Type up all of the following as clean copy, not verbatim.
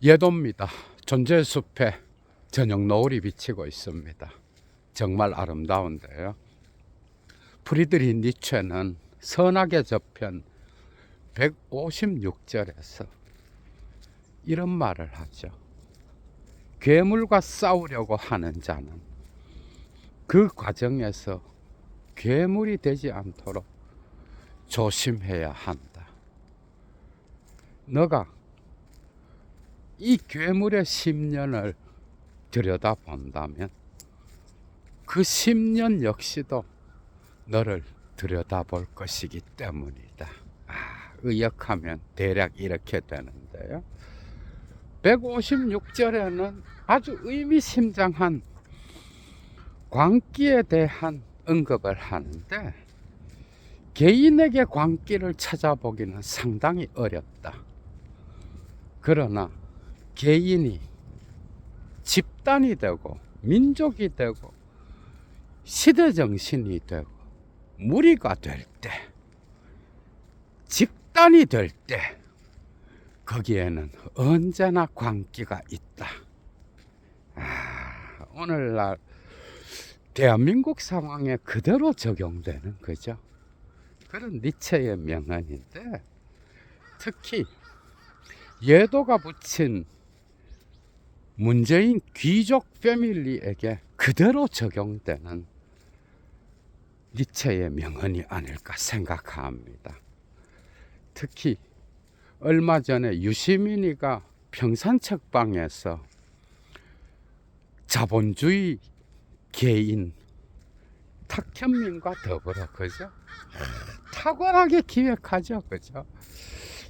예도입니다. 존재의 숲에 저녁 노을이 비치고 있습니다. 정말 아름다운데요. 프리드리히 니체는 선악의 저편 156절에서 이런 말을 하죠. 괴물과 싸우려고 하는 자는 그 과정에서 괴물이 되지 않도록 조심해야 한다. 너가 이 괴물의 심년을 들여다본다면 그 심년 역시도 너를 들여다볼 것이기 때문이다. 의역하면 대략 이렇게 되는데요. 156절에는 아주 의미심장한 광기에 대한 언급을 하는데, 개인에게 광기를 찾아보기는 상당히 어렵다. 그러나 개인이 집단이 되고 민족이 되고 시대정신이 되고 무리가 될 때, 집단이 될 때 거기에는 언제나 광기가 있다. 오늘날 대한민국 상황에 그대로 적용되는 거죠. 그런 니체의 명언인데, 특히 예도가 붙인 문재인 귀족 패밀리에게 그대로 적용되는 니체의 명언이 아닐까 생각합니다. 특히 얼마 전에 유시민이가 평산책방에서 자본주의 개인 탁현민과 더불어, 그죠? 탁월하게 기획하죠, 그죠?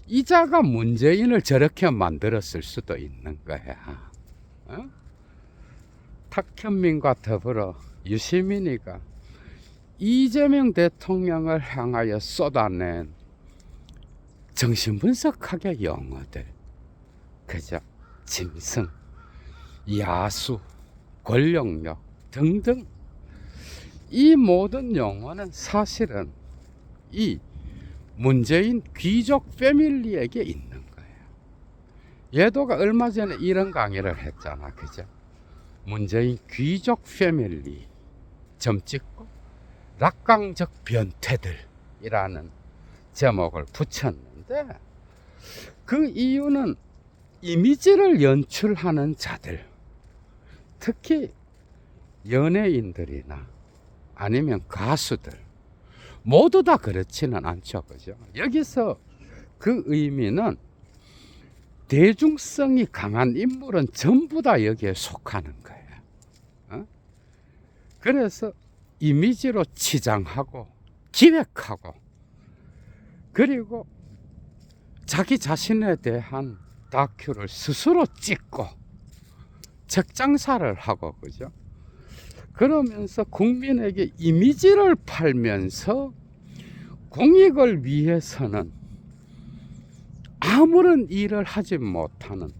이자가 문재인을 저렇게 만들었을 수도 있는 거야. 탁현민과 더불어 유시민이가 이재명 대통령을 향하여 쏟아낸 정신분석학의 용어들, 그죠? 짐승, 야수, 권력력 등등, 이 모든 용어는 사실은 이 문재인 귀족 패밀리에게 있는 거예요. 예도가 얼마 전에 이런 강의를 했잖아, 그죠? 문재인 귀족 패밀리 점 찍고 낙광적 변태들이라는 제목을 붙였는데, 그 이유는 이미지를 연출하는 자들, 특히 연예인들이나 아니면 가수들, 모두 다 그렇지는 않죠, 그죠? 여기서 그 의미는 대중성이 강한 인물은 전부 다 여기에 속하는 거예요. 그래서 이미지로 치장하고 기획하고, 그리고 자기 자신에 대한 다큐를 스스로 찍고 책장사를 하고, 그죠? 그러면서 국민에게 이미지를 팔면서 공익을 위해서는 아무런 일을 하지 못하는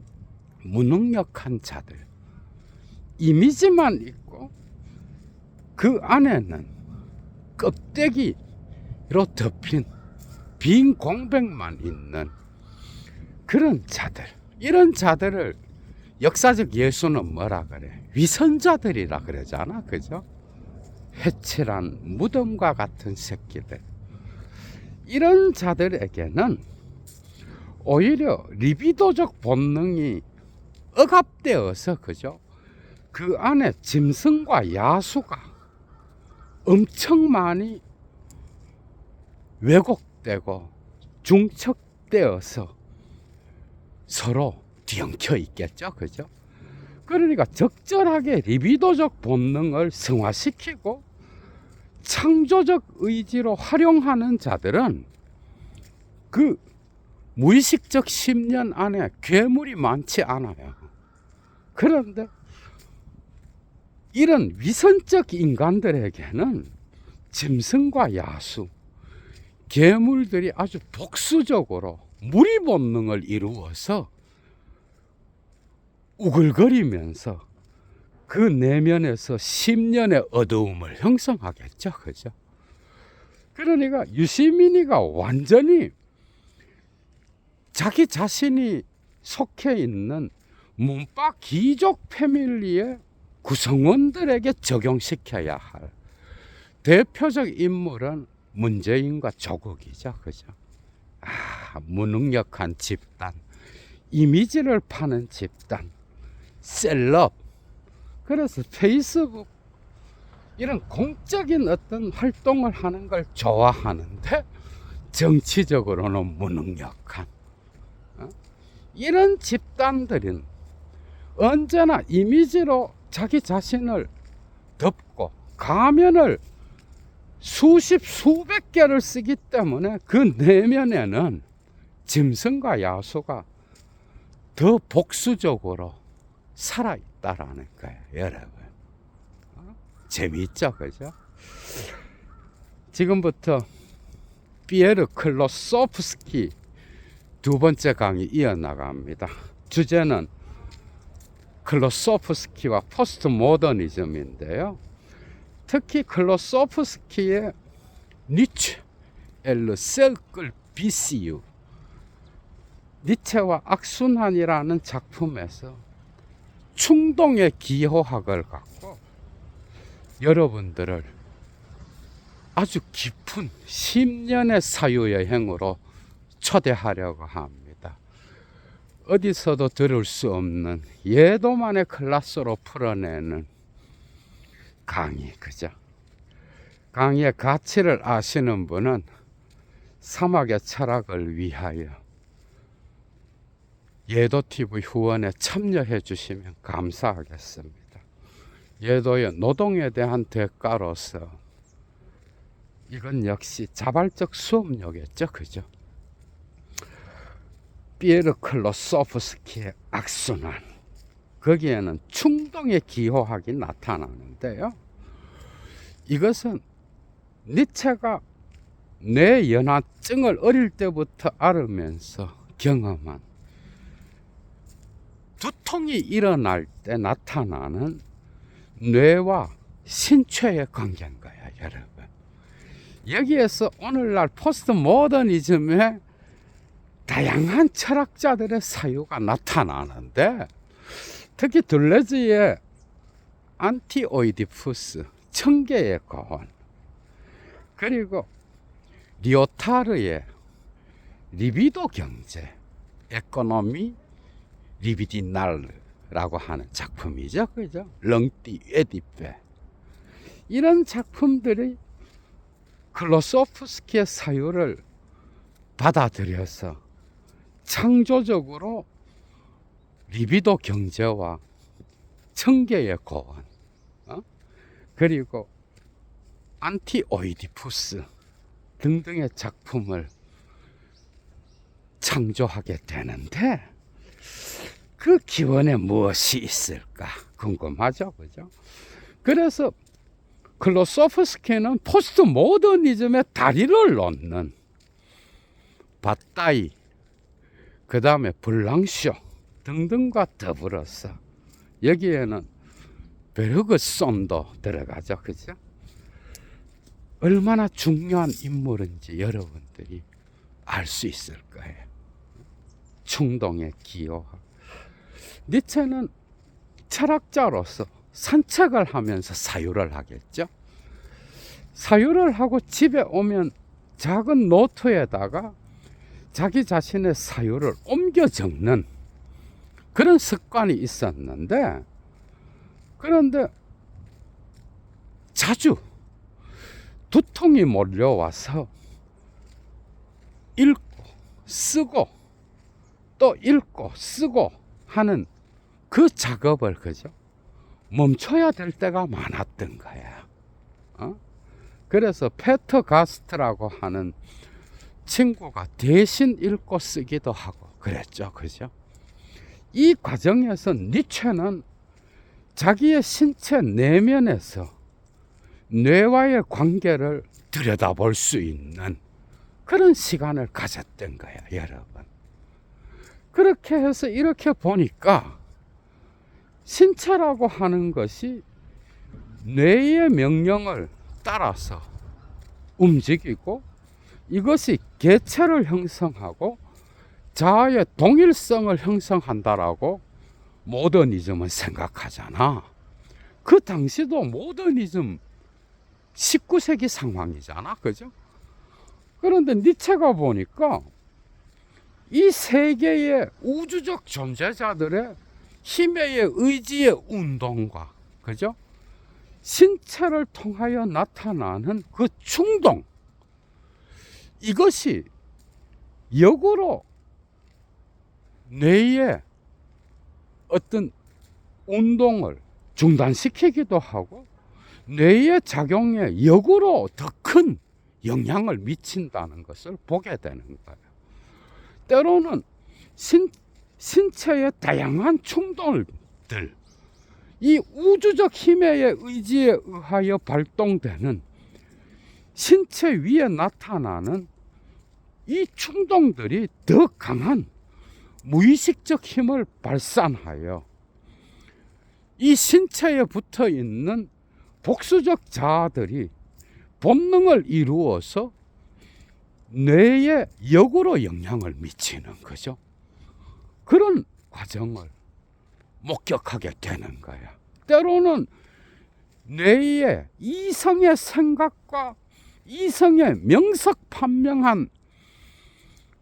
무능력한 자들, 이미지만 있고 그 안에는 껍데기로 덮인 빈 공백만 있는 그런 자들, 이런 자들을 역사적 예수는 뭐라 그래? 위선자들이라 그러잖아, 그죠? 해칠한 무덤과 같은 새끼들. 이런 자들에게는 오히려 리비도적 본능이 억압되어서, 그죠? 그 안에 짐승과 야수가 엄청 많이 왜곡되고 중첩되어서 서로 뒤엉켜 있겠죠, 그죠? 그러니까 적절하게 리비도적 본능을 승화시키고 창조적 의지로 활용하는 자들은 그 무의식적 심년 안에 괴물이 많지 않아요. 그런데 이런 위선적 인간들에게는 짐승과 야수, 괴물들이 아주 복수적으로 무리 본능을 이루어서 우글거리면서 그 내면에서 심년의 어두움을 형성하겠죠, 그죠? 그러니까 유시민이가 완전히 자기 자신이 속해 있는 문파 귀족 패밀리의 구성원들에게 적용시켜야 할 대표적 인물은 문재인과 조국이죠. 그죠? 무능력한 집단, 이미지를 파는 집단, 셀럽. 그래서 페이스북 이런 공적인 어떤 활동을 하는 걸 좋아하는데 정치적으로는 무능력한 이런 집단들은 언제나 이미지로 자기 자신을 덮고 가면을 수백 개를 쓰기 때문에 그 내면에는 짐승과 야수가 더 복수적으로 살아있다라는 거예요, 여러분. 재미있죠, 그죠? 지금부터 피에르 클로소프스키 두 번째 강의 이어나갑니다. 주제는 클로소프스키와 포스트 모더니즘인데요. 특히 클로소프스키의 니체, 엘르 셀클 비시유, 니체와 악순환이라는 작품에서 충동의 기호학을 갖고 여러분들을 아주 깊은 10년의 사유여행으로 초대하려고 합니다. 어디서도 들을 수 없는 예도만의 클라스로 풀어내는 강의, 그죠? 강의의 가치를 아시는 분은 사막의 철학을 위하여 예도TV 후원에 참여해 주시면 감사하겠습니다. 예도의 노동에 대한 대가로서 이건 역시 자발적 수업료겠죠, 그죠? 피에르 클로소프스키의 악순환, 거기에는 충동의 기호학이 나타나는데요. 이것은 니체가 뇌연화증을 어릴 때부터 앓으면서 경험한 두통이 일어날 때 나타나는 뇌와 신체의 관계인 거야, 여러분. 여기에서 오늘날 포스트 모더니즘의 다양한 철학자들의 사유가 나타나는데, 특히 둘레즈의 안티오이디푸스, 청계의 거원, 그리고 리오타르의 리비도 경제, 에코노미 리비디날라고 하는 작품이죠, 그죠? 렁띠 에디페, 이런 작품들이 클로소프스키의 사유를 받아들여서 창조적으로 리비도 경제와 청계의 고원, 그리고 안티오이디푸스 등등의 작품을 창조하게 되는데, 그 기원에 무엇이 있을까 궁금하죠, 그죠? 그래서 클로소프스키는 포스트 모더니즘의 다리를 놓는 바따이, 그 다음에 블랑쇼 등등과 더불어서 여기에는 베르그손도 들어가죠, 그죠? 얼마나 중요한 인물인지 여러분들이 알 수 있을 거예요. 충동의 기호학. 니체는 철학자로서 산책을 하면서 사유를 하겠죠. 사유를 하고 집에 오면 작은 노트에다가 자기 자신의 사유를 옮겨 적는 그런 습관이 있었는데, 그런데 자주 두통이 몰려와서 읽고 쓰고 또 읽고 쓰고 하는 그 작업을, 그죠? 멈춰야 될 때가 많았던 거야. 그래서 페터 가스트라고 하는 친구가 대신 읽고 쓰기도 하고 그랬죠, 그죠? 이 과정에서 니체는 자기의 신체 내면에서 뇌와의 관계를 들여다볼 수 있는 그런 시간을 가졌던 거야, 여러분. 그렇게 해서 이렇게 보니까 신체라고 하는 것이 뇌의 명령을 따라서 움직이고, 이것이 개체를 형성하고 자아의 동일성을 형성한다라고 모더니즘을 생각하잖아. 그 당시도 모더니즘 19세기 상황이잖아. 그죠? 그런데 니체가 보니까 이 세계의 우주적 존재자들의 힘의 의지의 운동과, 그죠? 신체를 통하여 나타나는 그 충동, 이것이 역으로 뇌의 어떤 운동을 중단시키기도 하고 뇌의 작용에 역으로 더 큰 영향을 미친다는 것을 보게 되는 거예요. 때로는 신체의 다양한 충동들, 이 우주적 힘의 의지에 의하여 발동되는 신체 위에 나타나는 이 충동들이 더 강한 무의식적 힘을 발산하여 이 신체에 붙어 있는 복수적 자아들이 본능을 이루어서 뇌에 역으로 영향을 미치는 거죠. 그런 과정을 목격하게 되는 거야. 때로는 뇌의 이성의 생각과 이성의 명석판명한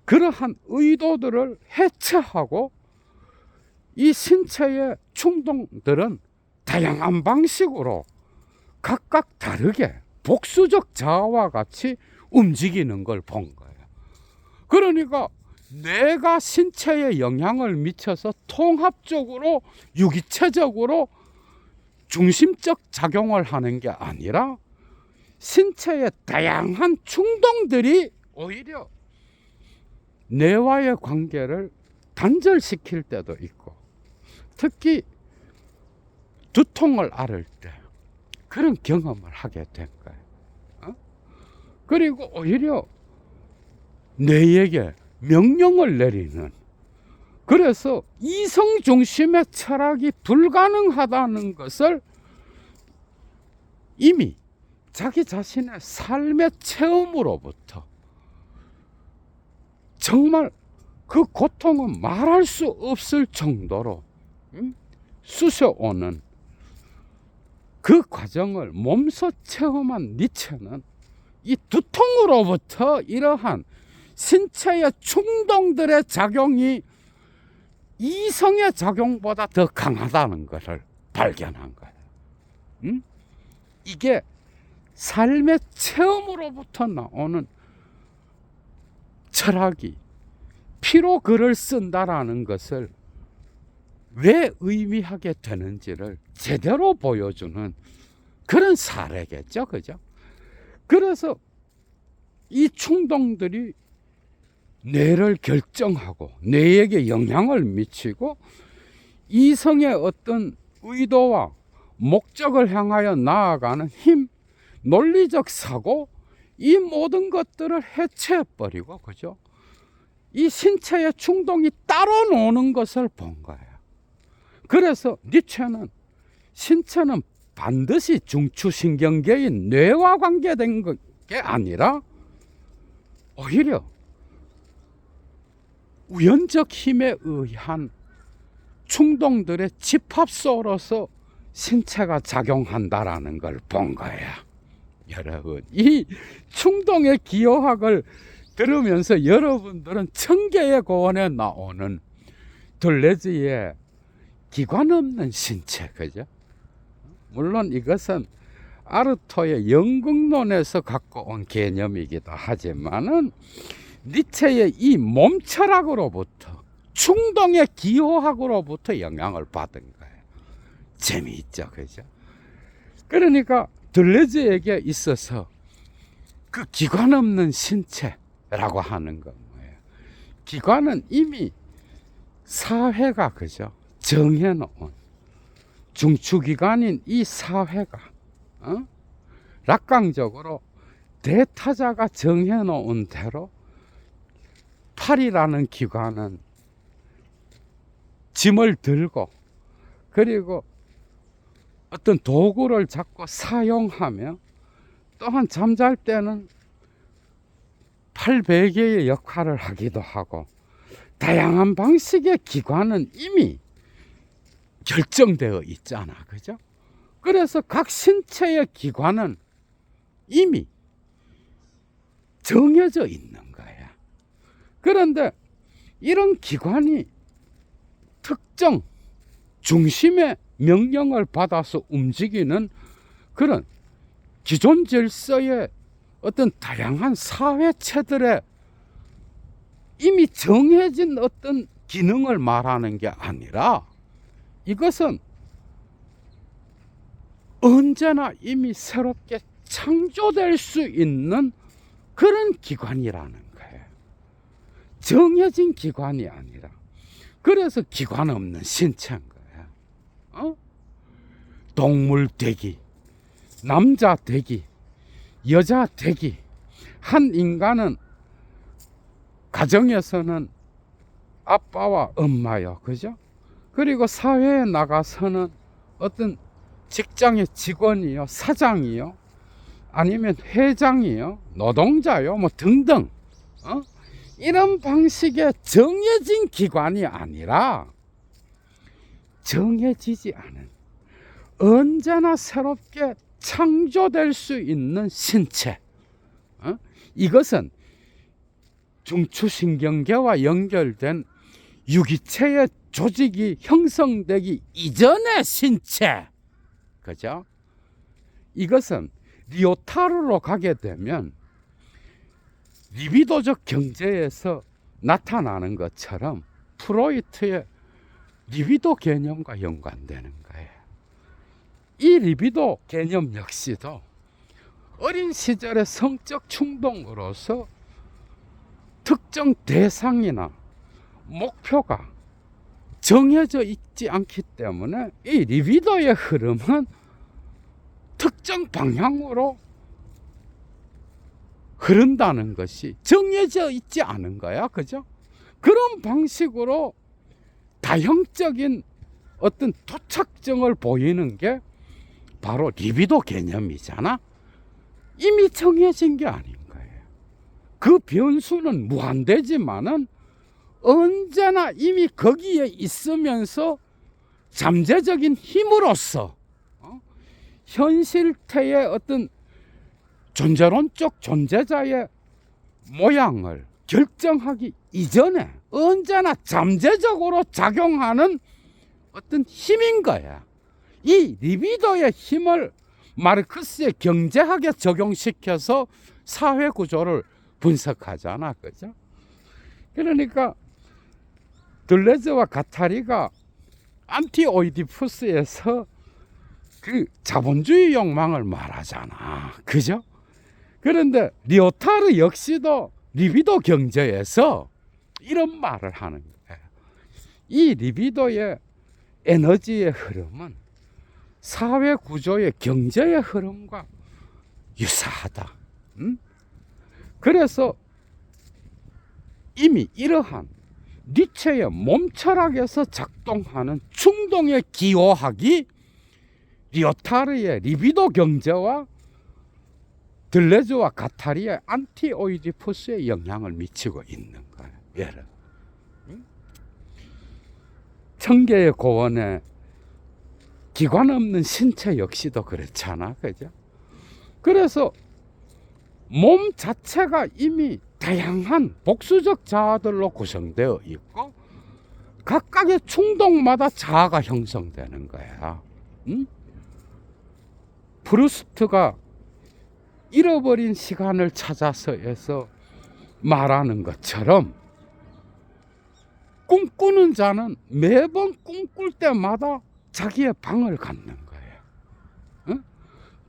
그러한 의도들을 해체하고 이 신체의 충동들은 다양한 방식으로 각각 다르게 복수적 자아와 같이 움직이는 걸 본 거예요. 그러니까 뇌가 신체에 영향을 미쳐서 통합적으로 유기체적으로 중심적 작용을 하는 게 아니라 신체의 다양한 충동들이 오히려 뇌와의 관계를 단절시킬 때도 있고, 특히 두통을 앓을 때 그런 경험을 하게 된 거예요. 그리고 오히려 뇌에게 명령을 내리는, 그래서 이성 중심의 철학이 불가능하다는 것을 이미 자기 자신의 삶의 체험으로부터 정말 그 고통은 말할 수 없을 정도로 쑤셔오는 그 과정을 몸소 체험한 니체는 이 두통으로부터 이러한 신체의 충동들의 작용이 이성의 작용보다 더 강하다는 것을 발견한 거예요. 이게 삶의 체험으로부터 나오는 철학이 피로 글을 쓴다라는 것을 왜 의미하게 되는지를 제대로 보여주는 그런 사례겠죠. 그죠? 그래서 이 충동들이 뇌를 결정하고 뇌에게 영향을 미치고 이성의 어떤 의도와 목적을 향하여 나아가는 힘, 논리적 사고, 이 모든 것들을 해체해버리고, 그죠? 이 신체의 충동이 따로 노는 것을 본 거예요. 그래서 니체는 신체는 반드시 중추신경계인 뇌와 관계된 게 아니라 오히려 우연적 힘에 의한 충동들의 집합소로서 신체가 작용한다라는 걸 본 거야. 여러분, 이 충동의 기호학을 들으면서 여러분들은 천계의 고원에 나오는 둘레즈의 기관 없는 신체, 그죠? 물론 이것은 아르토의 연극론에서 갖고 온 개념이기도 하지만은 니체의 이 몸철학으로부터, 충동의 기호학으로부터 영향을 받은 거예요. 재미있죠, 그죠? 그러니까 둘레즈에게 있어서 그 기관 없는 신체라고 하는 건 뭐예요? 기관은 이미 사회가, 그죠? 정해놓은 중추기관인 이 사회가 낙관적으로 대타자가 정해놓은 대로 팔이라는 기관은 짐을 들고, 그리고 어떤 도구를 잡고 사용하며, 또한 잠잘 때는 팔 베개의 역할을 하기도 하고, 다양한 방식의 기관은 이미 결정되어 있잖아. 그죠? 그래서 각 신체의 기관은 이미 정해져 있는 거야. 그런데 이런 기관이 특정 중심의 명령을 받아서 움직이는 그런 기존 질서의 어떤 다양한 사회체들의 이미 정해진 어떤 기능을 말하는 게 아니라 이것은 언제나 이미 새롭게 창조될 수 있는 그런 기관이라는 거예요. 정해진 기관이 아니라. 그래서 기관 없는 신체인 거야. 동물 되기, 남자 되기, 여자 되기. 한 인간은 가정에서는 아빠와 엄마요, 그죠? 그리고 사회에 나가서는 어떤 직장의 직원이요, 사장이요, 아니면 회장이요, 노동자요, 뭐 등등. 이런 방식의 정해진 기관이 아니라 정해지지 않은 언제나 새롭게 창조될 수 있는 신체. 이것은 중추신경계와 연결된 유기체의 조직이 형성되기 이전의 신체. 그죠? 이것은 리오타르로 가게 되면 리비도적 경제에서 나타나는 것처럼 프로이트의 리비도 개념과 연관되는 거예요. 이 리비도 개념 역시도 어린 시절의 성적 충동으로서 특정 대상이나 목표가 정해져 있지 않기 때문에 이 리비도의 흐름은 특정 방향으로 흐른다는 것이 정해져 있지 않은 거야. 그죠? 그런 방식으로 다형적인 어떤 도착점을 보이는 게 바로 리비도 개념이잖아. 이미 정해진 게 아닌 거예요. 그 변수는 무한대지만은 언제나 이미 거기에 있으면서 잠재적인 힘으로서 현실태의 어떤 존재론적 존재자의 모양을 결정하기 이전에 언제나 잠재적으로 작용하는 어떤 힘인 거야. 이 리비도의 힘을 마르크스의 경제학에 적용시켜서 사회 구조를 분석하잖아. 그죠? 그러니까 들레즈와 가타리가 안티오이디푸스에서 그 자본주의 욕망을 말하잖아. 그죠? 그런데 리오타르 역시도 리비도 경제에서 이런 말을 하는 거예요. 이 리비도의 에너지의 흐름은 사회 구조의 경제의 흐름과 유사하다. 그래서 이미 이러한 니체의 몸 철학에서 작동하는 충동의 기호학이 리오타르의 리비도 경제와 들레즈와 가타리의 안티오이디푸스에 영향을 미치고 있는 거예요. 예를 청계의 고원에 기관 없는 신체 역시도 그렇잖아. 그죠? 그래서 몸 자체가 이미 다양한 복수적 자아들로 구성되어 있고 각각의 충동마다 자아가 형성되는 거야. 프루스트가 잃어버린 시간을 찾아서에서 말하는 것처럼 꿈꾸는 자는 매번 꿈꿀 때마다 자기의 방을 갖는 거예요.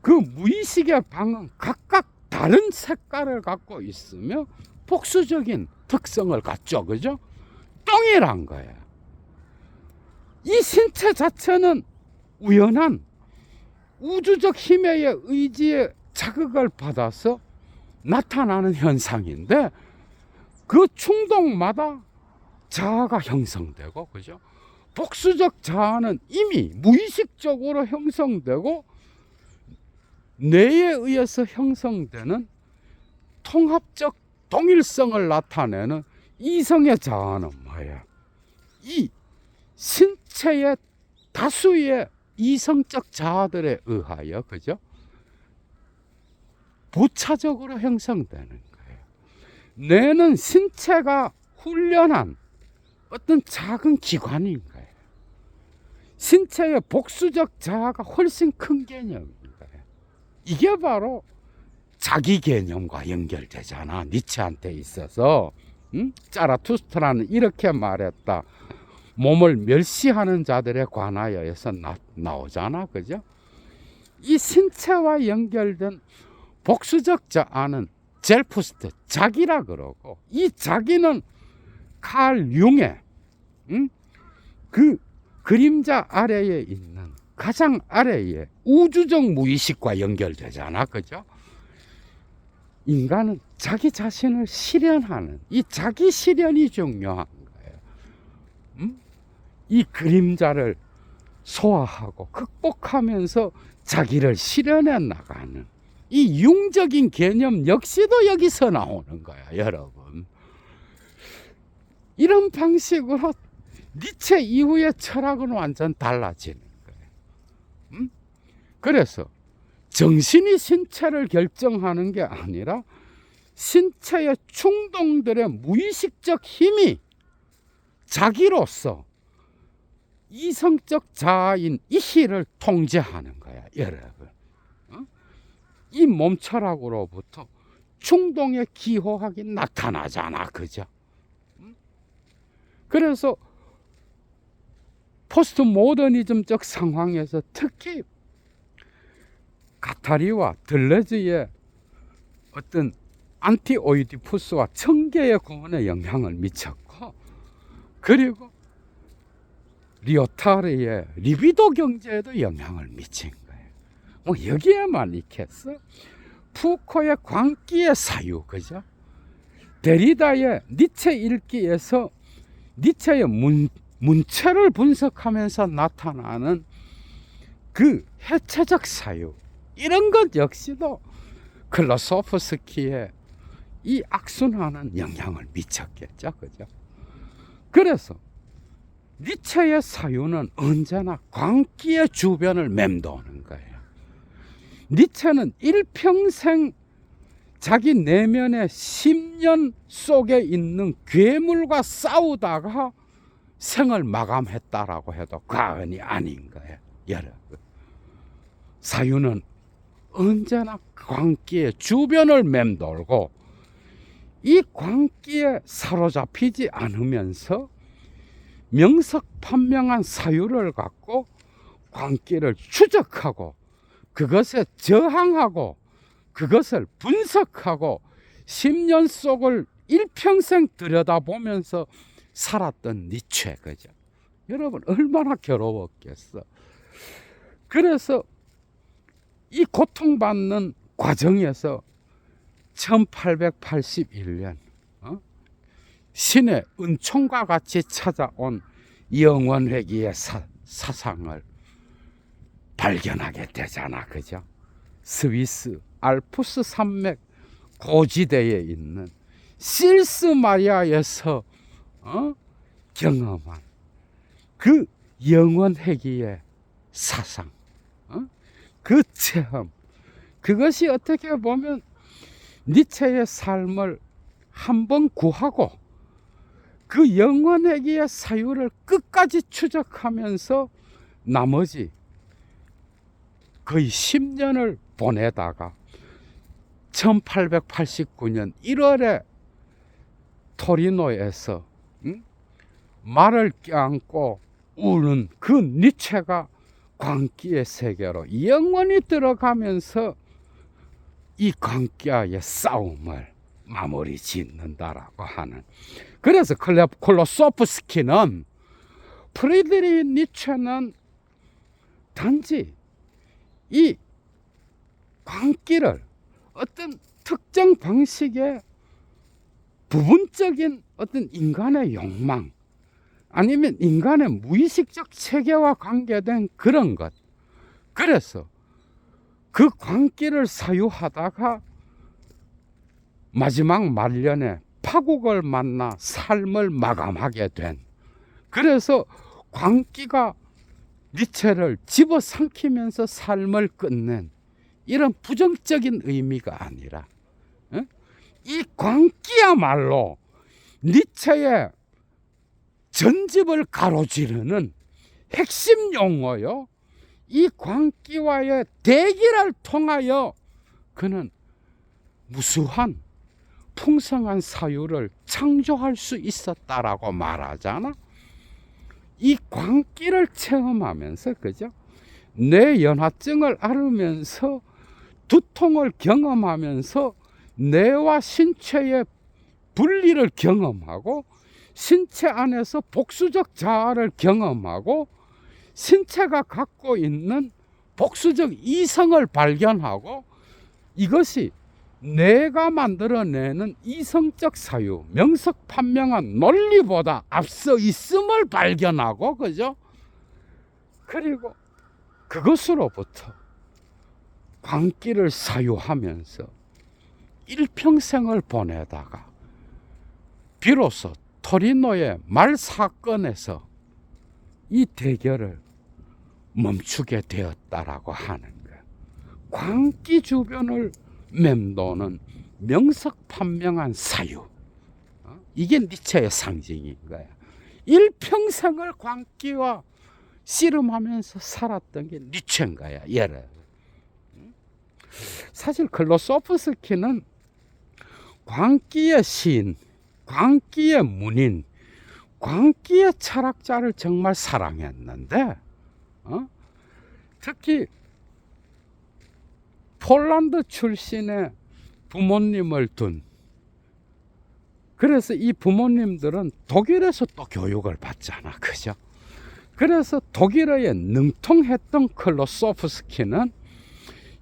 그 무의식의 방은 각각 다른 색깔을 갖고 있으며 복수적인 특성을 갖죠. 그죠? 동일한 거예요. 이 신체 자체는 우연한 우주적 힘의 의지에 자극을 받아서 나타나는 현상인데 그 충동마다 자아가 형성되고, 그죠? 복수적 자아는 이미 무의식적으로 형성되고 뇌에 의해서 형성되는 통합적 동일성을 나타내는 이성의 자아는 뭐야? 이 신체의 다수의 이성적 자아들에 의하여, 그죠? 부차적으로 형성되는 거예요. 뇌는 신체가 훈련한 어떤 작은 기관인 거예요. 신체의 복수적 자아가 훨씬 큰 개념인 거예요. 이게 바로 자기 개념과 연결되잖아. 니체한테 있어서. 자라투스트라는 이렇게 말했다. 몸을 멸시하는 자들에 관하여서 나오잖아. 그죠? 이 신체와 연결된 복수적 자아는 젤푸스트, 자기라 그러고, 이 자기는 칼 융의 그 그림자 아래에 있는 가장 아래에 우주적 무의식과 연결되잖아. 그죠? 인간은 자기 자신을 실현하는 이 자기 실현이 중요한 거예요. 이 그림자를 소화하고 극복하면서 자기를 실현해 나가는 이 융적인 개념 역시도 여기서 나오는 거야, 여러분. 이런 방식으로 니체 이후의 철학은 완전 달라지는 거예요. 그래서 정신이 신체를 결정하는 게 아니라 신체의 충동들의 무의식적 힘이 자기로서 이성적 자아인 이희를 통제하는 거야, 여러분. 이 몸철학으로부터 충동의 기호학이 나타나잖아, 그죠? 그래서 포스트 모더니즘적 상황에서 특히 가타리와 들레즈의 어떤 안티오이디푸스와 청계의 구원에 영향을 미쳤고, 그리고 리오타르의 리비도 경제에도 영향을 미친 거예요. 뭐 여기에만 있겠어? 푸코의 광기의 사유, 그죠? 데리다의 니체 일기에서 니체의 문체를 분석하면서 나타나는 그 해체적 사유, 이런 것 역시도 클로소프스키의 이 악순환은 영향을 미쳤겠죠, 그죠? 그래서 니체의 사유는 언제나 광기의 주변을 맴도는 거예요. 니체는 일평생 자기 내면의 심년 속에 있는 괴물과 싸우다가 생을 마감했다라고 해도 과언이 아닌 거예요, 여러분. 사유는 언제나 광기의 주변을 맴돌고 이 광기에 사로잡히지 않으면서 명석판명한 사유를 갖고 광기를 추적하고 그것에 저항하고 그것을 분석하고 10년 속을 일평생 들여다보면서 살았던 니체, 그죠? 여러분 얼마나 괴로웠겠어. 그래서 이 고통받는 과정에서 1881년 신의 은총과 같이 찾아온 영원회귀의 사상을 발견하게 되잖아, 그죠? 스위스 알프스 산맥 고지대에 있는 실스 마리아에서 경험한 그 영원회귀의 사상, 그 체험, 그것이 어떻게 보면 니체의 삶을 한번 구하고 그 영원회귀의 사유를 끝까지 추적하면서 나머지 거의 10년을 보내다가 1889년 1월에 토리노에서 말을 껴안고 우는 그 니체가 광기의 세계로 영원히 들어가면서 이 광기와의 싸움을 마무리 짓는다라고 하는. 그래서 콜로소프스키는 프리드리히 니체는 단지 이 광기를 어떤 특정 방식의 부분적인 어떤 인간의 욕망 아니면 인간의 무의식적 체계와 관계된 그런 것, 그래서 그 광기를 사유하다가 마지막 말년에 파국을 만나 삶을 마감하게 된, 그래서 광기가 니체를 집어삼키면서 삶을 끝낸 이런 부정적인 의미가 아니라 이 광기야말로 니체의 전집을 가로지르는 핵심 용어요. 이 광기와의 대기를 통하여 그는 무수한 풍성한 사유를 창조할 수 있었다라고 말하잖아. 이 광기를 체험하면서, 그죠? 뇌연화증을 앓으면서 두통을 경험하면서 뇌와 신체의 분리를 경험하고 신체 안에서 복수적 자아를 경험하고 신체가 갖고 있는 복수적 이성을 발견하고 이것이 내가 만들어내는 이성적 사유, 명석판명한 논리보다 앞서 있음을 발견하고, 그죠? 그리고 그것으로부터 광기를 사유하면서 일평생을 보내다가 비로소 토리노의 말 사건에서 이 대결을 멈추게 되었다라고 하는 거예요. 광기 주변을 맴도는 명석판명한 사유, 이게 니체의 상징인 거야. 일평생을 광기와 씨름하면서 살았던 게 니체인 거야. 여러분, 사실 클로소프스키는 광기의 시인, 광기의 문인, 광기의 철학자를 정말 사랑했는데 특히 폴란드 출신의 부모님을 둔, 그래서 이 부모님들은 독일에서 또 교육을 받잖아, 그죠? 그래서 독일어에 능통했던 클로소프스키는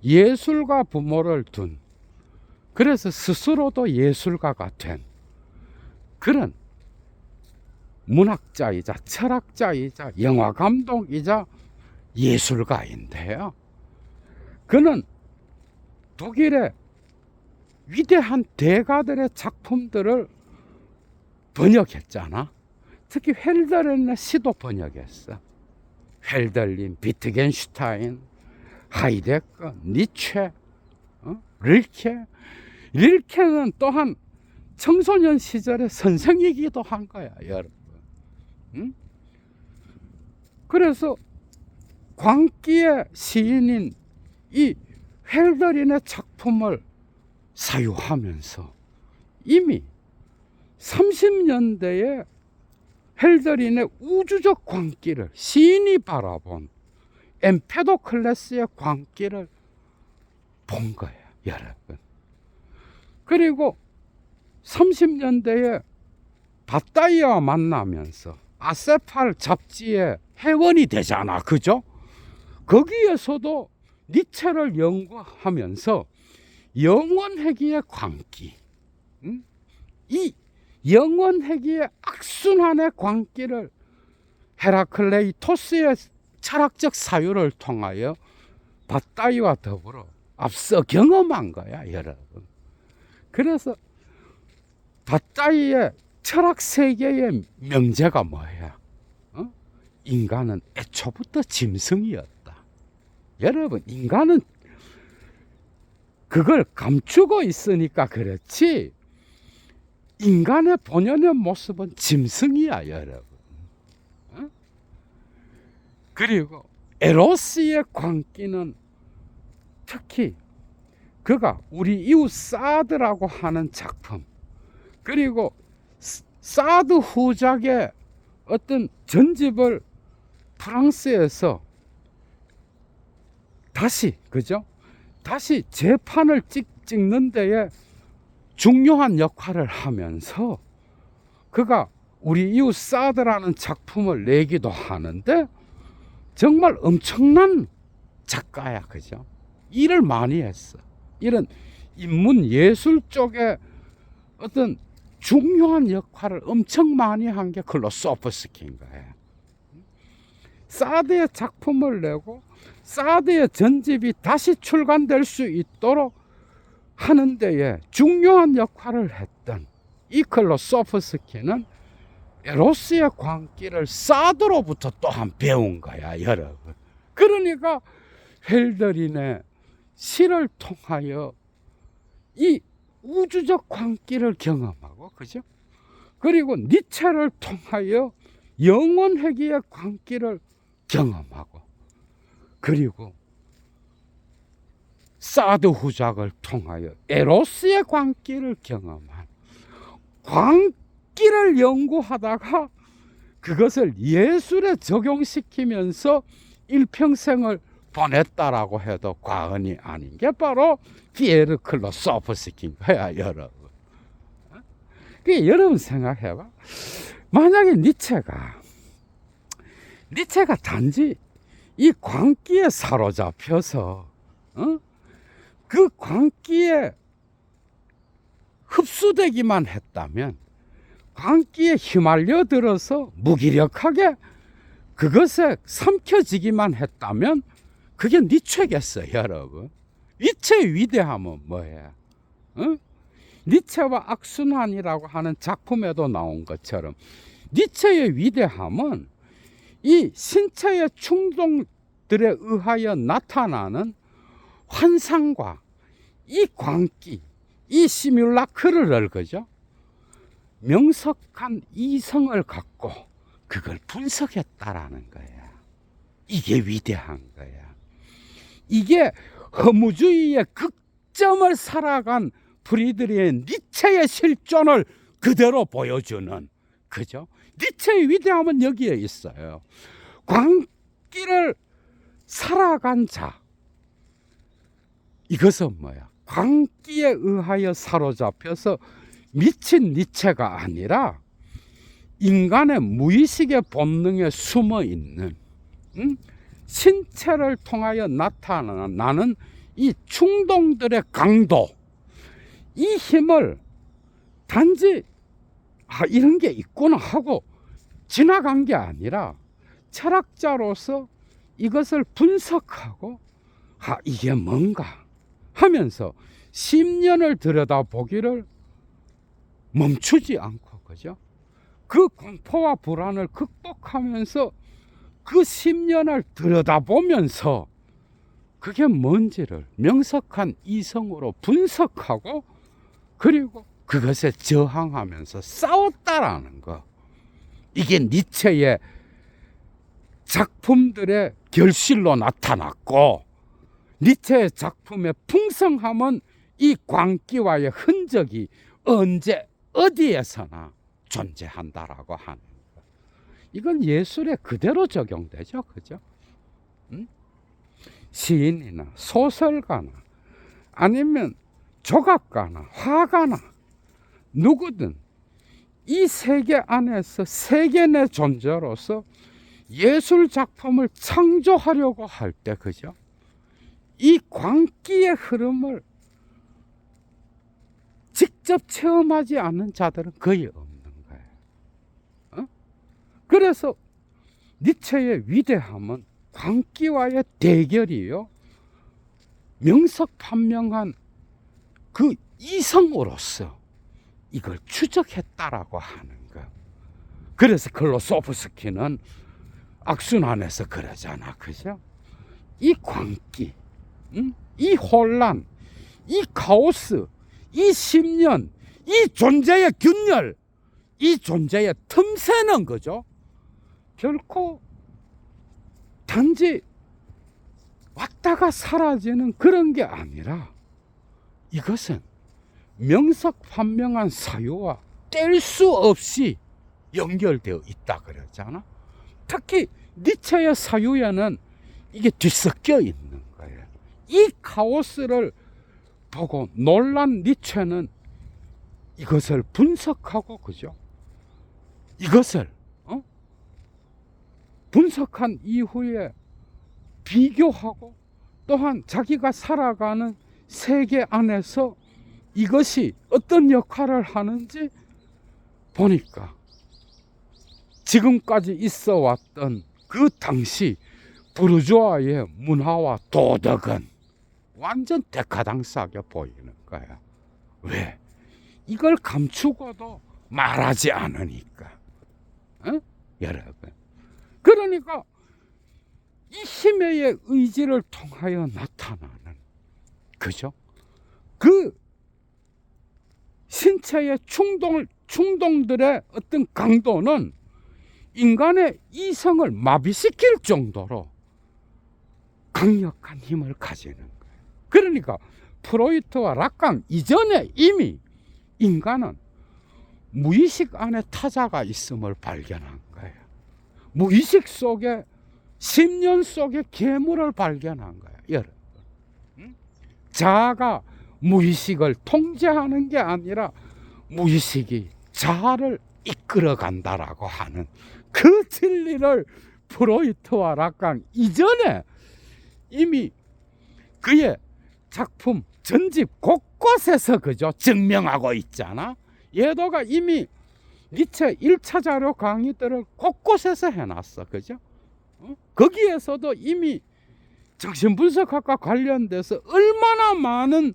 예술가 부모를 둔, 그래서 스스로도 예술가가 된 그런 문학자이자 철학자이자 영화감독이자 예술가인데요. 그는 독일의 위대한 대가들의 작품들을 번역했잖아. 특히 헬더린의 시도 번역했어. 헬더린, 비트겐슈타인, 하이데거, 니체, 릴케. 릴케는 또한 청소년 시절의 선생이기도 한 거야, 여러분. 그래서 광기의 시인인 이 헬더린의 작품을 사유하면서 이미 30년대에 헬더린의 우주적 광기를 시인이 바라본 엠페도클레스의 광기를 본 거예요, 여러분. 그리고 30년대에 바따이아와 만나면서 아세팔 잡지의 회원이 되잖아, 그죠? 거기에서도 니체를 연구하면서 영원회귀의 광기, 이 영원회귀의 악순환의 광기를 헤라클레이토스의 철학적 사유를 통하여 바따이와 더불어 앞서 경험한 거야, 여러분. 그래서 바따이의 철학 세계의 명제가 뭐야? 인간은 애초부터 짐승이었다. 여러분, 인간은 그걸 감추고 있으니까 그렇지 인간의 본연의 모습은 짐승이야, 여러분. 그리고 에로스의 광기는 특히 그가 우리 이웃 사드라고 하는 작품, 그리고 사드 후작의 어떤 전집을 프랑스에서 다시, 그죠? 다시 재판을 찍는 데에 중요한 역할을 하면서 그가 우리 이웃 사드라는 작품을 내기도 하는데 정말 엄청난 작가야, 그죠? 일을 많이 했어. 이런 인문 예술 쪽에 어떤 중요한 역할을 엄청 많이 한 게 클로소프스키인 거예요. 사드의 작품을 내고 사드의 전집이 다시 출간될 수 있도록 하는 데에 중요한 역할을 했던 이 클로소프스키는 에로스의 광기를 사드로부터 또한 배운 거야, 여러분. 그러니까 헬더린의 시를 통하여 이 우주적 광기를 경험하고, 그죠? 그리고 니체를 통하여 영혼회귀의 광기를 경험하고, 그리고 사드 후작을 통하여 에로스의 광기를 경험한, 광기를 연구하다가 그것을 예술에 적용시키면서 일평생을 보냈다라고 해도 과언이 아닌 게 바로 피에르 클로소프스키인 거야, 여러분. 그 여러분 생각해봐. 만약에 니체가 단지 이 광기에 사로잡혀서 그 광기에 흡수되기만 했다면, 광기에 휘말려 들어서 무기력하게 그것에 삼켜지기만 했다면 그게 니체겠어요, 여러분. 니체의 위대함은 뭐예요? 니체와 악순환이라고 하는 작품에도 나온 것처럼 니체의 위대함은 이 신체의 충동들에 의하여 나타나는 환상과 이 광기, 이 시뮬라크를, 그죠? 명석한 이성을 갖고 그걸 분석했다라는 거야. 이게 위대한 거야. 이게 허무주의의 극점을 살아간 프리드리히 니체의 실존을 그대로 보여주는, 그죠? 니체의 위대함은 여기에 있어요. 광기를 살아간 자, 이것은 뭐야? 광기에 의하여 사로잡혀서 미친 니체가 아니라 인간의 무의식의 본능에 숨어 있는, 신체를 통하여 나타나는 이 충동들의 강도, 이 힘을 단지 이런 게 있구나 하고 지나간 게 아니라 철학자로서 이것을 분석하고 이게 뭔가 하면서 10년을 들여다보기를 멈추지 않고, 그죠? 그 공포와 불안을 극복하면서 그 10년을 들여다보면서 그게 뭔지를 명석한 이성으로 분석하고, 그리고 그것에 저항하면서 싸웠다라는 거. 이게 니체의 작품들의 결실로 나타났고, 니체의 작품의 풍성함은 이 광기와의 흔적이 언제 어디에서나 존재한다라고 하는 거. 이건 예술에 그대로 적용되죠, 그죠? 시인이나 소설가나 아니면 조각가나 화가나 누구든 이 세계 안에서 세계 내 존재로서 예술 작품을 창조하려고 할 때, 그죠? 이 광기의 흐름을 직접 체험하지 않는 자들은 거의 없는 거예요. 그래서 니체의 위대함은 광기와의 대결이요, 명석판명한 그 이성으로서 이걸 추적했다라고 하는 거. 그래서 클로소프스키는 악순환에서 그러잖아, 그죠? 이 광기, 이 혼란, 이 카오스, 이 10년, 이 존재의 균열, 이 존재의 틈새는, 그죠? 결코 단지 왔다가 사라지는 그런 게 아니라 이것은 명석판명한 사유와 뗄 수 없이 연결되어 있다 그랬잖아. 특히 니체의 사유에는 이게 뒤섞여 있는 거예요. 이 카오스를 보고 놀란 니체는 이것을 분석하고, 그죠? 이것을 분석한 이후에 비교하고, 또한 자기가 살아가는 세계 안에서 이것이 어떤 역할을 하는지 보니까 지금까지 있어 왔던 그 당시 부르주아의 문화와 도덕은 완전 데카당스하게 보이는 거야. 왜? 이걸 감추고도 말하지 않으니까. 어? 여러분. 그러니까 이 힘의 의지를 통하여 나타나는, 그죠? 그 신체의 충동들의 어떤 강도는 인간의 이성을 마비시킬 정도로 강력한 힘을 가지는 거예요. 그러니까 프로이트와 락강 이전에 이미 인간은 무의식 안에 타자가 있음을 발견한 거예요. 무의식 속에, 심년 속에 괴물을 발견한 거예요. 여러분, 자아가 무의식을 통제하는 게 아니라 무의식이 자아를 이끌어 간다라고 하는 그 진리를 프로이트와 락강 이전에 이미 그의 작품 전집 곳곳에서, 그죠, 증명하고 있잖아. 예도가 이미 니체 1차 자료 강의들을 곳곳에서 해놨어, 그죠? 거기에서도 이미 정신분석학과 관련돼서 얼마나 많은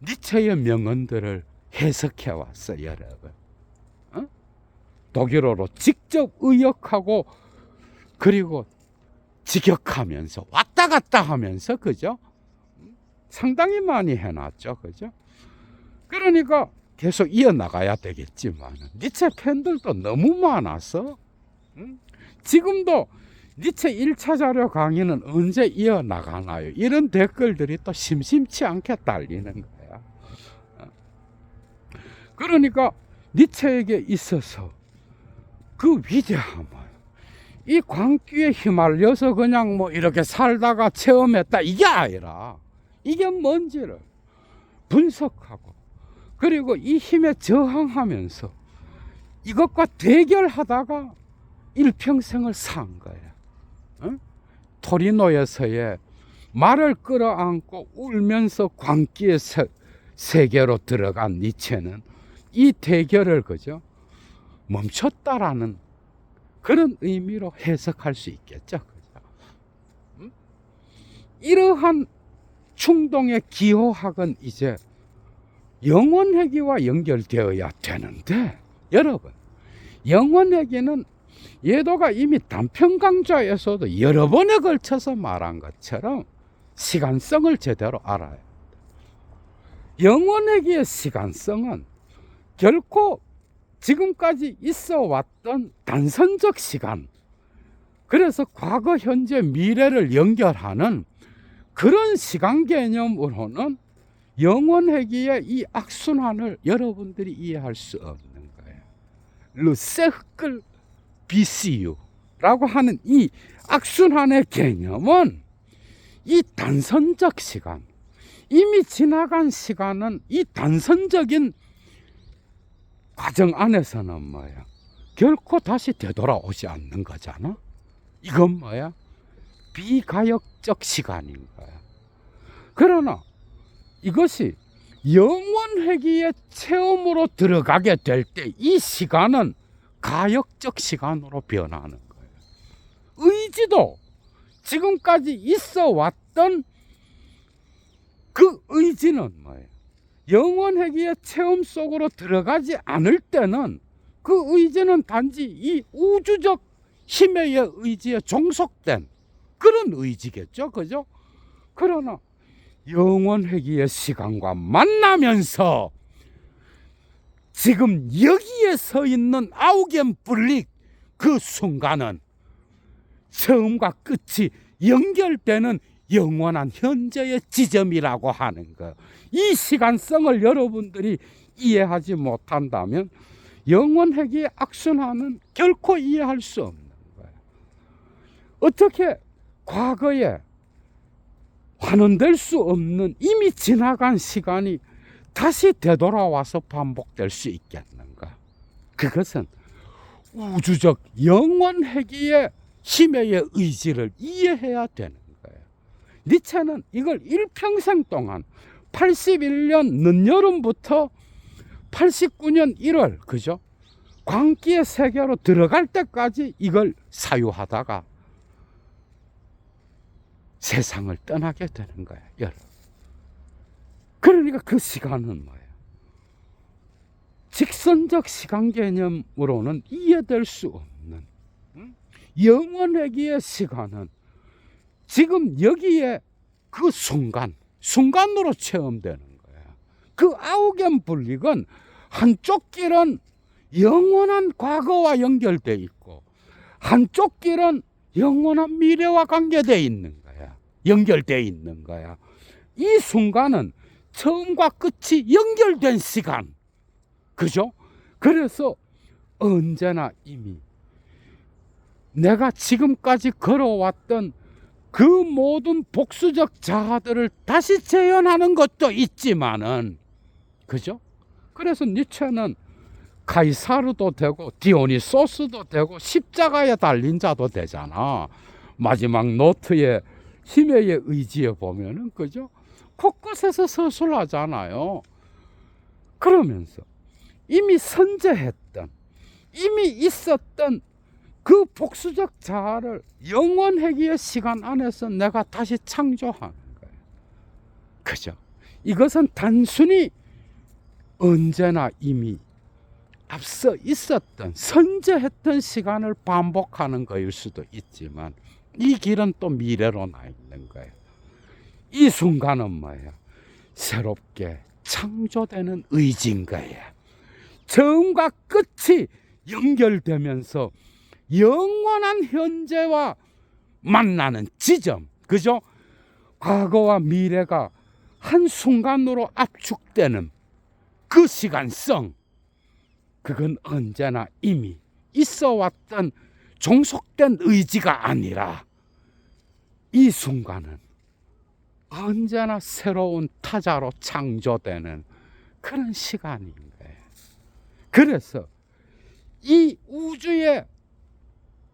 니체의 명언들을 해석해 왔어, 여러분. 독일어로 직접 의역하고, 그리고 직역하면서 왔다 갔다 하면서, 그죠? 상당히 많이 해놨죠, 그죠? 그러니까 계속 이어나가야 되겠지만 니체 팬들도 너무 많아서 지금도 니체 1차 자료 강의는 언제 이어나가나요? 이런 댓글들이 또 심심치 않게 달리는 거야. 그러니까 니체에게 있어서 그 위대함을, 이 광기에 휘말려서 그냥 뭐 이렇게 살다가 체험했다, 이게 아니라 이게 뭔지를 분석하고, 그리고 이 힘에 저항하면서 이것과 대결하다가 일평생을 산 거야. 토리노에서의 말을 끌어안고 울면서 광기의 세계로 들어간 니체는 이 대결을, 그죠, 멈췄다라는 그런 의미로 해석할 수 있겠죠, 그죠? 이러한 충동의 기호학은 이제 영혼회귀와 연결되어야 되는데, 여러분, 영혼회귀는 예도가 이미 단편강좌에서도 여러 번에 걸쳐서 말한 것처럼 시간성을 제대로 알아야 합니다. 영혼회귀의 시간성은 결코 지금까지 있어 왔던 단선적 시간, 그래서 과거, 현재, 미래를 연결하는 그런 시간 개념으로는 영혼회귀의 이 악순환을 여러분들이 이해할 수 없는 거예요. 르세흐클 비시유라고 하는 이 악순환의 개념은 이 단선적 시간, 이미 지나간 시간은 이 단선적인 과정 안에서는 뭐야, 결코 다시 되돌아오지 않는 거잖아. 이건 뭐야, 비가역적 시간인 거야. 그러나 이것이 영혼회귀의 체험으로 들어가게 될 때 이 시간은 가역적 시간으로 변하는 거예요. 의지도 지금까지 있어 왔던 그 의지는 뭐예요, 영혼회귀의 체험 속으로 들어가지 않을 때는 그 의지는 단지 이 우주적 힘의 의지에 종속된 그런 의지겠죠, 그죠? 그러나 영혼회귀의 시간과 만나면서 지금 여기에 서 있는 아우겐블릭, 그 순간은 처음과 끝이 연결되는 영원한 현재의 지점이라고 하는 것. 이 시간성을 여러분들이 이해하지 못한다면 영혼회귀의 악순환은 결코 이해할 수 없는 거예요. 어떻게 과거에 환원될 수 없는 이미 지나간 시간이 다시 되돌아와서 반복될 수 있겠는가? 그것은 우주적 영혼회귀의 힘의 의지를 이해해야 되는 거예요. 니체는 이걸 일평생 동안 81년 늦여름부터 89년 1월, 그죠? 광기의 세계로 들어갈 때까지 이걸 사유하다가 세상을 떠나게 되는 거예요, 여러분. 그러니까 그 시간은 뭐예요? 직선적 시간 개념으로는 이해될 수 없는 영원회기의 시간은 지금 여기에 그 순간으로 체험되는 거야. 그 아우겐 불릭은 한쪽 길은 영원한 과거와 연결돼 있고 한쪽 길은 영원한 미래와 관계돼 있는 거야. 연결돼 있는 거야. 이 순간은 처음과 끝이 연결된 시간. 그죠? 그래서 언제나 이미 내가 지금까지 걸어왔던 그 모든 복수적 자아들을 다시 재현하는 것도 있지만은, 그죠? 그래서 니체는 카이사르도 되고 디오니소스도 되고 십자가에 달린 자도 되잖아. 마지막 노트에 힘의 의지에 보면은, 그죠? 곳곳에서 서술하잖아요. 그러면서 이미 선재했던, 이미 있었던 그 복수적 자아를 영원회기의 시간 안에서 내가 다시 창조하는 거예요. 그죠? 이것은 단순히 언제나 이미 앞서 있었던, 선재했던 시간을 반복하는 거일 수도 있지만, 이 길은 또 미래로 나 있는 거예요. 이 순간은 뭐예요? 새롭게 창조되는 의지인 거예요. 처음과 끝이 연결되면서 영원한 현재와 만나는 지점, 그죠? 과거와 미래가 한순간으로 압축되는 그 시간성, 그건 언제나 이미 있어 왔던 종속된 의지가 아니라 이 순간은 언제나 새로운 타자로 창조되는 그런 시간인 거예요. 그래서 이 우주의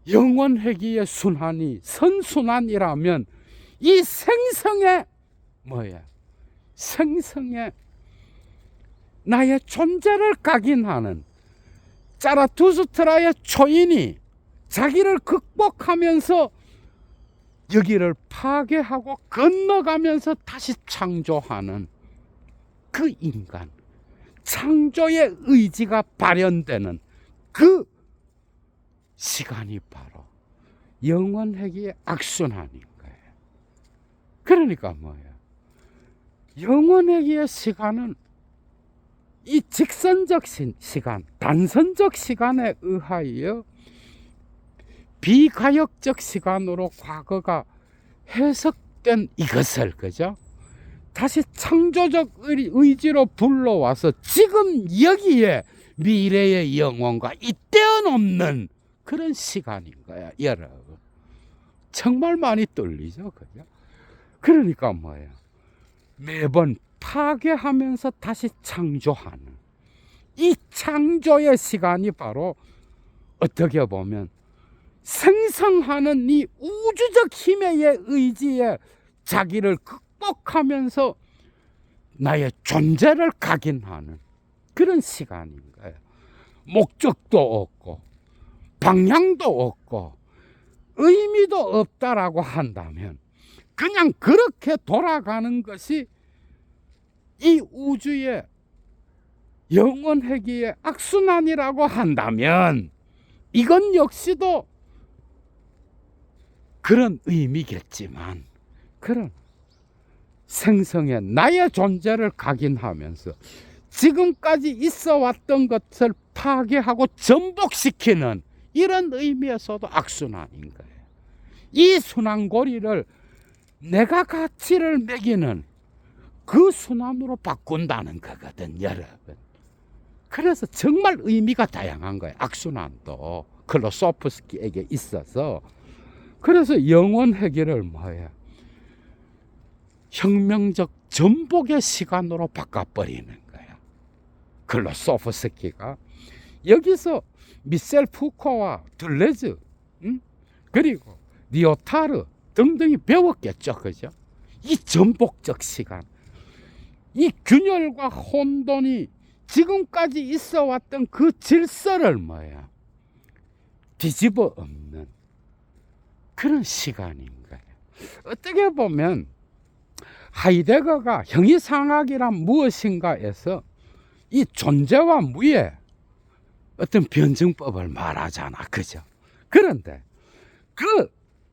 영원회기의 순환이 선순환이라면 이 생성의 뭐야? 생성의 나의 존재를 각인하는 자라투스트라의 초인이 자기를 극복하면서 여기를 파괴하고 건너가면서 다시 창조하는 그 인간, 창조의 의지가 발현되는 그 시간이 바로 영원회기의 악순환인 거예요. 그러니까 뭐예요? 영원회기의 시간은 이 직선적 시간, 단선적 시간에 의하여 비가역적 시간으로 과거가 해석된 이것을, 그죠? 다시 창조적 의지로 불러와서 지금 여기에 미래의 영혼과 잇대어놓는 그런 시간인 거야, 여러분. 정말 많이 떨리죠, 그죠? 그러니까 뭐예요? 매번 파괴하면서 다시 창조하는 이 창조의 시간이 바로 어떻게 보면 생성하는 이 우주적 힘의 의지에 자기를 극복하면서 나의 존재를 각인하는 그런 시간인 거예요. 목적도 없고 방향도 없고 의미도 없다라고 한다면 그냥 그렇게 돌아가는 것이 이 우주의 영원회기의 악순환이라고 한다면 이건 역시도 그런 의미겠지만, 그런 생성의 나의 존재를 각인하면서 지금까지 있어 왔던 것을 파괴하고 전복시키는 이런 의미에서도 악순환인 거예요. 이 순환고리를 내가 가치를 매기는 그 순환으로 바꾼다는 거거든, 여러분. 그래서 정말 의미가 다양한 거예요. 악순환도 클로소프스키에게 있어서. 그래서 영원회기를 뭐예요? 혁명적 전복의 시간으로 바꿔버리는 거야. 클로소프스키가 여기서 미셀 푸코와 둘레즈, 그리고 리오타르 등등이 배웠겠죠, 그죠? 이 전복적 시간, 이 균열과 혼돈이 지금까지 있어 왔던 그 질서를 뭐야? 뒤집어 엎는 그런 시간인 거예요. 어떻게 보면 하이데거가 형이상학이란 무엇인가에서 이 존재와 무의 어떤 변증법을 말하잖아, 그죠? 그런데 그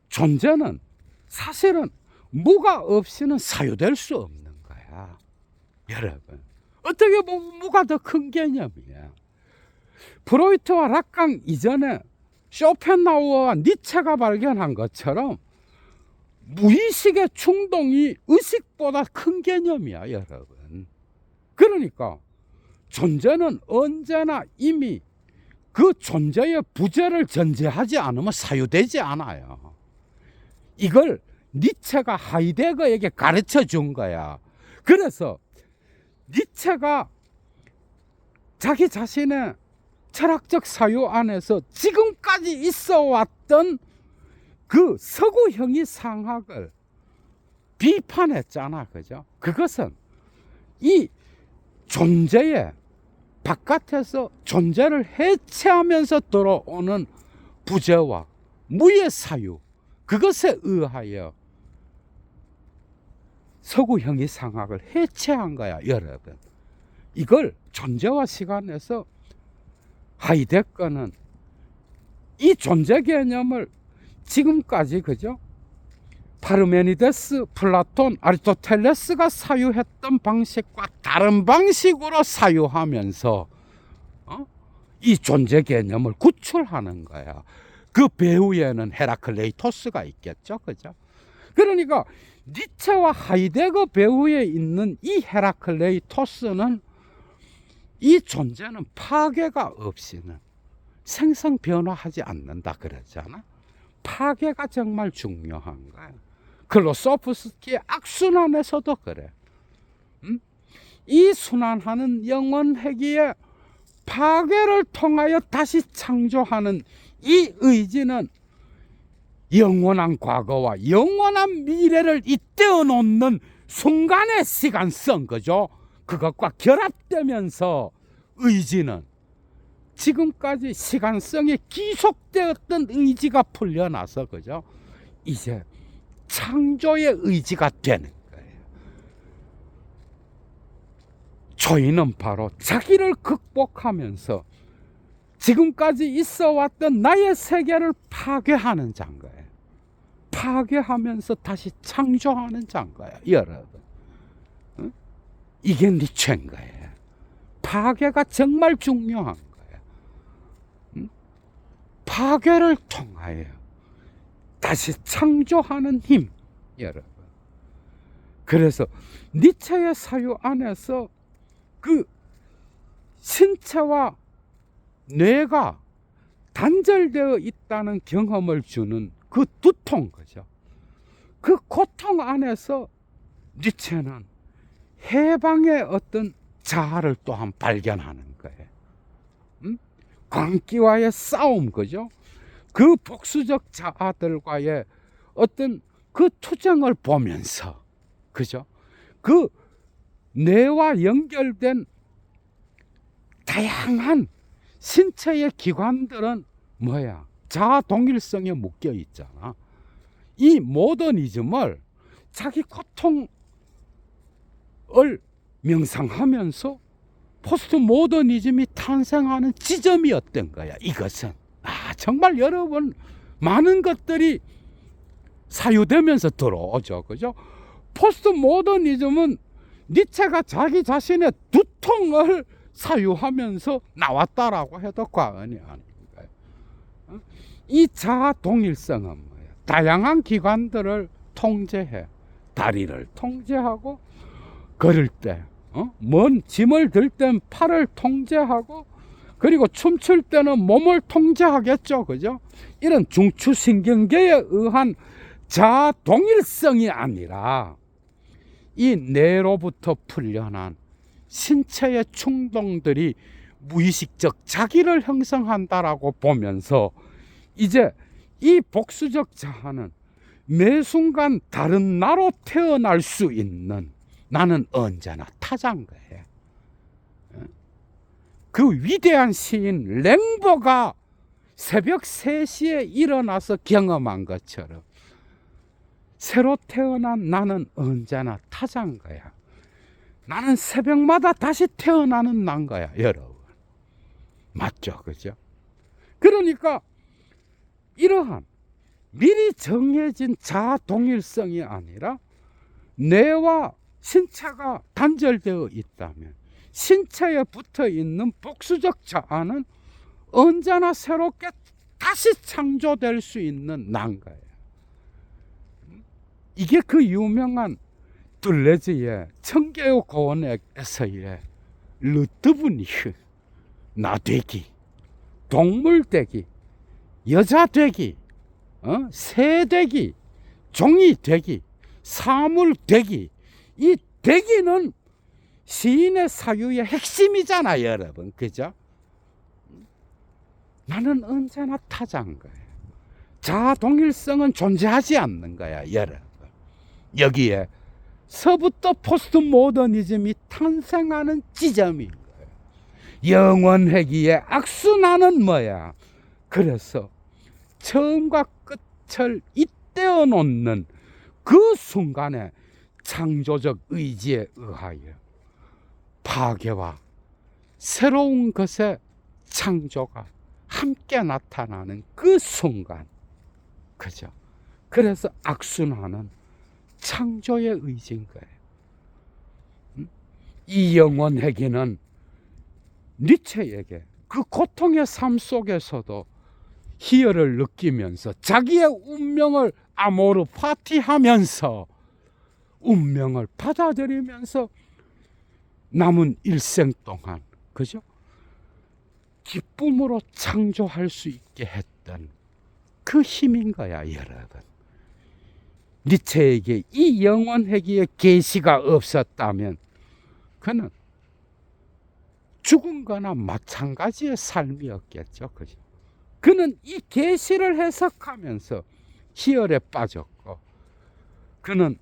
존재는 사실은 무가 없이는 사유될 수 없는 거야. 여러분, 어떻게 보면 무가 더 큰 개념이야. 프로이트와 락강 이전에 쇼펜하우어와 니체가 발견한 것처럼 무의식의 충동이 의식보다 큰 개념이야, 여러분. 그러니까 존재는 언제나 이미 그 존재의 부재를 전제하지 않으면 사유되지 않아요. 이걸 니체가 하이데거에게 가르쳐 준 거야. 그래서 니체가 자기 자신의 철학적 사유 안에서 지금까지 있어 왔던 그 서구 형이 상학을 비판했잖아. 그죠? 그것은 이 존재의 바깥에서 존재를 해체하면서 들어오는 부재와 무의 사유, 그것에 의하여 서구 형이 상학을 해체한 거야, 여러분. 이걸 존재와 시간에서 하이데거는 이 존재 개념을 지금까지, 그죠? 파르메니데스, 플라톤, 아리스토텔레스가 사유했던 방식과 다른 방식으로 사유하면서 이 존재 개념을 구출하는 거야. 그 배후에는 헤라클레이토스가 있겠죠, 그죠? 그러니까 니체와 하이데거 배후에 있는 이 헤라클레이토스는 이 존재는 파괴가 없이는 생성 변화하지 않는다 그러잖아. 파괴가 정말 중요한 거야. 클로소프스키의 악순환에서도 그래. 이 순환하는 영원회기에 파괴를 통하여 다시 창조하는 이 의지는 영원한 과거와 영원한 미래를 잇대어 놓는 순간의 시간성, 그죠? 그것과 결합되면서 의지는 지금까지 시간성에 기속되었던 의지가 풀려나서, 그죠? 이제 창조의 의지가 되는 거예요. 초인은 바로 자기를 극복하면서 지금까지 있어 왔던 나의 세계를 파괴하는 장거예요. 파괴하면서 다시 창조하는 장거예요, 여러분. 응? 이게 니체인 거예요. 파괴가 정말 중요한 거예요. 응? 파괴를 통하여 다시 창조하는 힘, 여러분. 그래서 니체의 사유 안에서 그 신체와 뇌가 단절되어 있다는 경험을 주는 그 두통, 거죠. 그 고통 안에서 니체는 해방의 어떤 자아를 또한 발견하는 거예요. 광기와의 싸움, 그죠? 그 복수적 자아들과의 어떤 그 투쟁을 보면서, 그죠? 그 뇌와 연결된 다양한 신체의 기관들은 뭐야? 자아 동일성에 묶여 있잖아. 이 모더니즘을 자기 고통을 명상하면서 포스트 모더니즘이 탄생하는 지점이었던 거야. 이것은 정말 여러분 많은 것들이 사유되면서 들어오죠, 그죠? 포스트 모더니즘은 니체가 자기 자신의 두통을 사유하면서 나왔다라고 해도 과언이 아닙니다. 이 자아 동일성은 뭐예요? 다양한 기관들을 통제해. 다리를 통제하고, 걸을 때 먼 짐을 들 땐 팔을 통제하고, 그리고 춤출 때는 몸을 통제하겠죠, 그죠? 이런 중추신경계에 의한 자아 동일성이 아니라 이 뇌로부터 풀려난 신체의 충동들이 무의식적 자기를 형성한다라고 보면서 이제 이 복수적 자아는 매 순간 다른 나로 태어날 수 있는, 나는 언제나 타자인 거예요. 그 위대한 시인 랭보가 새벽 3시에 일어나서 경험한 것처럼 새로 태어난 나는 언제나 타자인 거야. 나는 새벽마다 다시 태어나는 난 거야, 여러분. 맞죠, 그죠? 그러니까 이러한 미리 정해진 자동일성이 아니라 뇌와 신체가 단절되어 있다면 신체에 붙어 있는 복수적 자아는 언제나 새롭게 다시 창조될 수 있는 난가예요. 이게 그 유명한 둘레즈의 청개의 고원에서의 르트브니흐, 나되기, 동물되기, 여자되기, 새되기, 종이되기, 사물되기. 이 되기는 시인의 사유의 핵심이잖아, 여러분. 그죠? 나는 언제나 타자인 거예요. 자동일성은 존재하지 않는 거야, 여러분. 여기에 서부터 포스트 모더니즘이 탄생하는 지점인 거예요. 영원회귀의 악순환은 뭐야? 그래서 처음과 끝을 잇대어 놓는 그 순간에 창조적 의지에 의하여 파괴와 새로운 것의 창조가 함께 나타나는 그 순간, 그죠? 그래서 악순환은 창조의 의지인 거예요. 이 영원회귀는 니체에게 그 고통의 삶 속에서도 희열을 느끼면서 자기의 운명을 아모르 파티하면서 운명을 받아들이면서 남은 일생 동안, 그죠? 기쁨으로 창조할 수 있게 했던 그 힘인 거야, 여러분. 니체에게 이 영원회귀의 계시가 없었다면 그는 죽은 거나 마찬가지의 삶이었겠죠. 그죠? 그는 이 계시를 해석하면서 희열에 빠졌고, 그는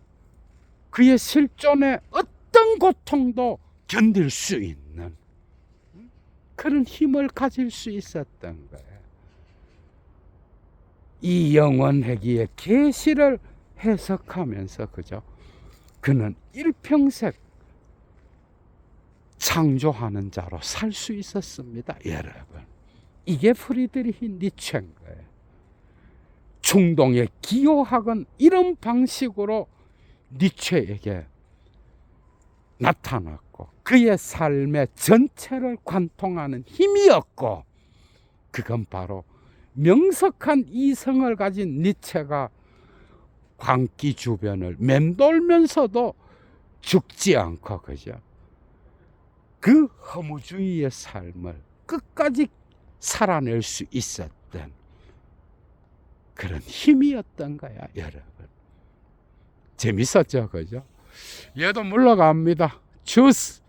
그의 실존의 어떤 고통도 견딜 수 있는 그런 힘을 가질 수 있었던 거예요. 이 영원회귀의 계시를 해석하면서, 그죠? 그는 일평생 창조하는 자로 살 수 있었습니다, 여러분. 이게 프리드리히 니체인 거예요. 충동의 기호학은 이런 방식으로 니체에게 나타났고 그의 삶의 전체를 관통하는 힘이었고, 그건 바로 명석한 이성을 가진 니체가 광기 주변을 맴돌면서도 죽지 않고, 그죠? 그 허무주의의 삶을 끝까지 살아낼 수 있었던 그런 힘이었던 거야, 여러분. 재밌었죠, 그죠? 얘도 물러갑니다. 주스.